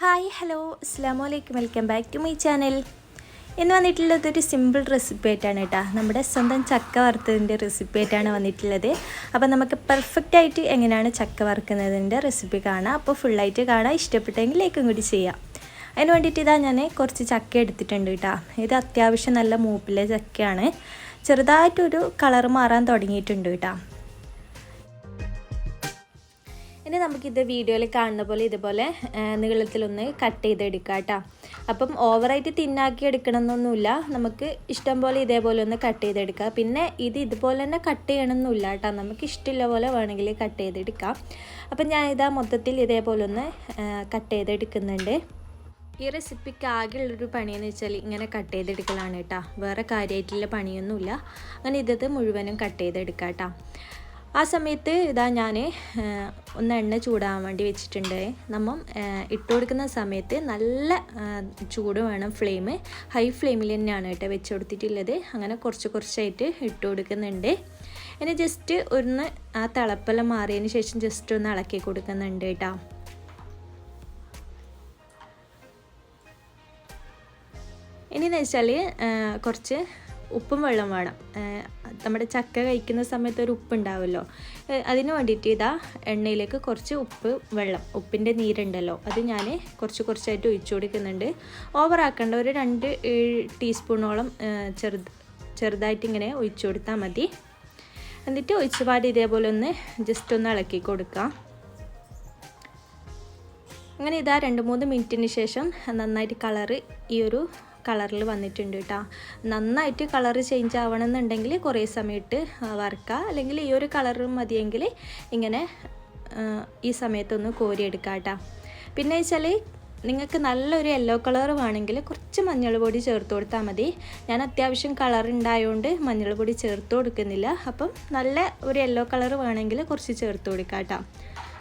Hi hello അസ്സാം വലൈക്കും welcome back to my channel. ഇന്ന് വന്നിട്ടുള്ളതൊരു സിമ്പിൾ റെസിപ്പി ആയിട്ടാണ് കേട്ടോ. നമ്മുടെ സ്വന്തം ചക്ക വറുത്തതിൻ്റെ റെസിപ്പി ആയിട്ടാണ് വന്നിട്ടുള്ളത്. അപ്പോൾ നമുക്ക് പെർഫെക്റ്റായിട്ട് എങ്ങനെയാണ് ചക്ക വറുക്കുന്നതിൻ്റെ റെസിപ്പി കാണാം. അപ്പോൾ ഫുള്ളായിട്ട് കാണാം. ഇഷ്ടപ്പെട്ടെങ്കിൽ ലൈക്കും കൂടി ചെയ്യാം. അതിന് വേണ്ടിയിട്ട് ഞാൻ കുറച്ച് ചക്ക എടുത്തിട്ടുണ്ട് കേട്ടോ. ഇത് അത്യാവശ്യം നല്ല മൂപ്പിലെ ചക്കയാണ്. ചെറുതായിട്ടൊരു കളർ മാറാൻ തുടങ്ങിയിട്ടുണ്ട് കേട്ടോ. ഇനി നമുക്കിത് വീഡിയോയിൽ കാണുന്ന പോലെ ഇതുപോലെ നീളത്തിലൊന്ന് കട്ട് ചെയ്തെടുക്കാം കേട്ടോ. അപ്പം ഓവറായിട്ട് തിന്നാക്കി എടുക്കണമെന്നൊന്നുമില്ല, നമുക്ക് ഇഷ്ടം പോലെ ഇതേപോലെ ഒന്ന് കട്ട് ചെയ്തെടുക്കുക. പിന്നെ ഇതുപോലെ തന്നെ കട്ട് ചെയ്യണമെന്നില്ല കേട്ടോ, നമുക്ക് ഇഷ്ടമുള്ള പോലെ വേണമെങ്കിൽ കട്ട് ചെയ്തെടുക്കാം. അപ്പം ഞാനിതാ മൊത്തത്തിൽ ഇതേപോലെ ഒന്ന് കട്ട് ചെയ്തെടുക്കുന്നുണ്ട്. ഈ റെസിപ്പിക്ക് ആകെയുള്ളൊരു പണിയെന്ന് വെച്ചാൽ ഇങ്ങനെ കട്ട് ചെയ്തെടുക്കലാണ് കേട്ടോ, വേറെ കാര്യമായിട്ടുള്ള പണിയൊന്നുമില്ല. അങ്ങനെ ഇത് മുഴുവനും കട്ട് ചെയ്തെടുക്കാം കേട്ടോ. ആ സമയത്ത് ഞാൻ ഒന്ന് എണ്ണ ചൂടാകാൻ വേണ്ടി വെച്ചിട്ടുണ്ട്. നമ്മൾ ഇട്ട് കൊടുക്കുന്ന സമയത്ത് നല്ല ചൂട് വേണം. ഹൈ ഫ്ലെയിമിൽ തന്നെയാണ് കേട്ടോ വെച്ച് കൊടുത്തിട്ടുള്ളത്. അങ്ങനെ കുറച്ചായിട്ട് ഇട്ട് കൊടുക്കുന്നുണ്ട്. ഇനി ജസ്റ്റ് ഒന്ന് ആ തിളപ്പെല്ലാം മാറിയതിന് ശേഷം ജസ്റ്റ് ഒന്ന് ഇളക്കി കൊടുക്കുന്നുണ്ട് കേട്ടോ. ഇനിയെന്ന് വെച്ചാൽ കുറച്ച് ഉപ്പും വെള്ളം വേണം. നമ്മുടെ ചക്ക കഴിക്കുന്ന സമയത്ത് ഒരു ഉപ്പുണ്ടാവുമല്ലോ, അതിന് വേണ്ടിയിട്ട് എണ്ണയിലേക്ക് കുറച്ച് ഉപ്പിൻ്റെ നീരുണ്ടല്ലോ, അത് ഞാൻ കുറച്ചായിട്ട് ഒഴിച്ചു കൊടുക്കുന്നുണ്ട്. ഓവറാക്കേണ്ട, ഒരു 2 ടീസ്പൂണോളം ചെറുതായിട്ട് ഇങ്ങനെ ഒഴിച്ചു കൊടുത്താൽ മതി. എന്നിട്ട് ഒഴിച്ചുപാട് ഇതേപോലെ ഒന്ന് ജസ്റ്റ് ഒന്ന് ഇളക്കി കൊടുക്കാം. അങ്ങനെ 2-3 മിനിറ്റിന് ശേഷം നന്നായിട്ട് കളറ് ഈ ഒരു കളറിൽ വന്നിട്ടുണ്ട് കേട്ടോ. നന്നായിട്ട് കളറ് ചേഞ്ച് ആവണമെന്നുണ്ടെങ്കിൽ കുറേ സമയത്ത് വറുക്കുക, അല്ലെങ്കിൽ ഈ ഒരു കളറ് മതിയെങ്കിൽ ഇങ്ങനെ ഈ സമയത്തൊന്ന് കോരിയെടുക്കുക കേട്ടോ. പിന്നെ വെച്ചാൽ നിങ്ങൾക്ക് നല്ലൊരു യെല്ലോ കളർ വേണമെങ്കിൽ കുറച്ച് മഞ്ഞൾ പൊടി ചേർത്ത് കൊടുത്താൽ മതി. ഞാൻ അത്യാവശ്യം കളർ ഉണ്ടായതുകൊണ്ട് മഞ്ഞൾ പൊടി ചേർത്ത് കൊടുക്കുന്നില്ല. അപ്പം നല്ല ഒരു യെല്ലോ കളർ വേണമെങ്കിൽ കുറച്ച് ചേർത്ത് കൊടുക്കാം കേട്ടോ.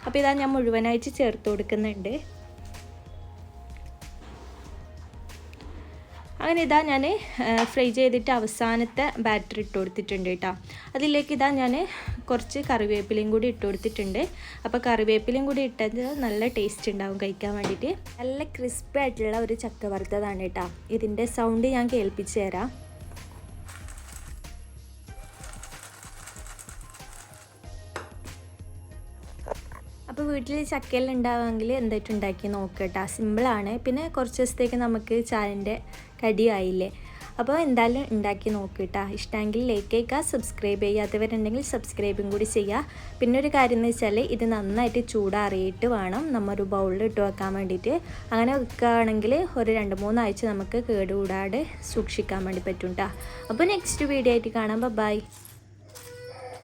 അപ്പോൾ ഞാൻ മുഴുവനായിട്ട് ചേർത്ത് കൊടുക്കുന്നുണ്ട്. അങ്ങനെ ഞാൻ ഫ്രൈ ചെയ്തിട്ട് അവസാനത്തെ ബാറ്റർ ഇട്ട് കൊടുത്തിട്ടുണ്ട് കേട്ടോ. അതിലേക്ക് ഞാൻ കുറച്ച് കറിവേപ്പിലയും കൂടി ഇട്ട് കൊടുത്തിട്ടുണ്ട്. അപ്പോൾ കറിവേപ്പിലയും കൂടി ഇട്ടത് നല്ല ടേസ്റ്റ് ഉണ്ടാവും കഴിക്കാൻ വേണ്ടിയിട്ട്. നല്ല ക്രിസ്പി ആയിട്ടുള്ള ഒരു ചക്ക വറുത്തതാണ് കേട്ടോ. ഇതിൻ്റെ സൗണ്ട് ഞാൻ കേൾപ്പിച്ച് തരാം. അപ്പോൾ വീട്ടിൽ ചക്കയെല്ലാം ഉണ്ടാവുമെങ്കിൽ എന്തായിട്ട് ഉണ്ടാക്കി നോക്കട്ടോ. സിമ്പിളാണ്. പിന്നെ കുറച്ച് ദിവസത്തേക്ക് നമുക്ക് ചായൻ്റെ കടിയായില്ലേ. അപ്പോൾ എന്തായാലും ഉണ്ടാക്കി നോക്കിട്ടാ. ഇഷ്ടമെങ്കിൽ ലൈക്ക് ചെയ്യുക, സബ്സ്ക്രൈബ് ചെയ്യാത്തവരുണ്ടെങ്കിൽ സബ്സ്ക്രൈബും കൂടി ചെയ്യുക. പിന്നെ ഒരു കാര്യം എന്ന് വെച്ചാൽ ഇത് നന്നായിട്ട് ചൂടാറിയിട്ട് വേണം നമ്മൾ ഒരു ബൗളിൽ ഇട്ട് വെക്കാൻ വേണ്ടിയിട്ട്. അങ്ങനെ വെക്കുകയാണെങ്കിൽ ഒരു 2-3 ആഴ്ച നമുക്ക് കേടുകൂടാതെ സൂക്ഷിക്കാൻ വേണ്ടി പറ്റും കേട്ടോ. അപ്പോൾ നെക്സ്റ്റ് വീഡിയോ ആയിട്ട് കാണാം. ബൈ.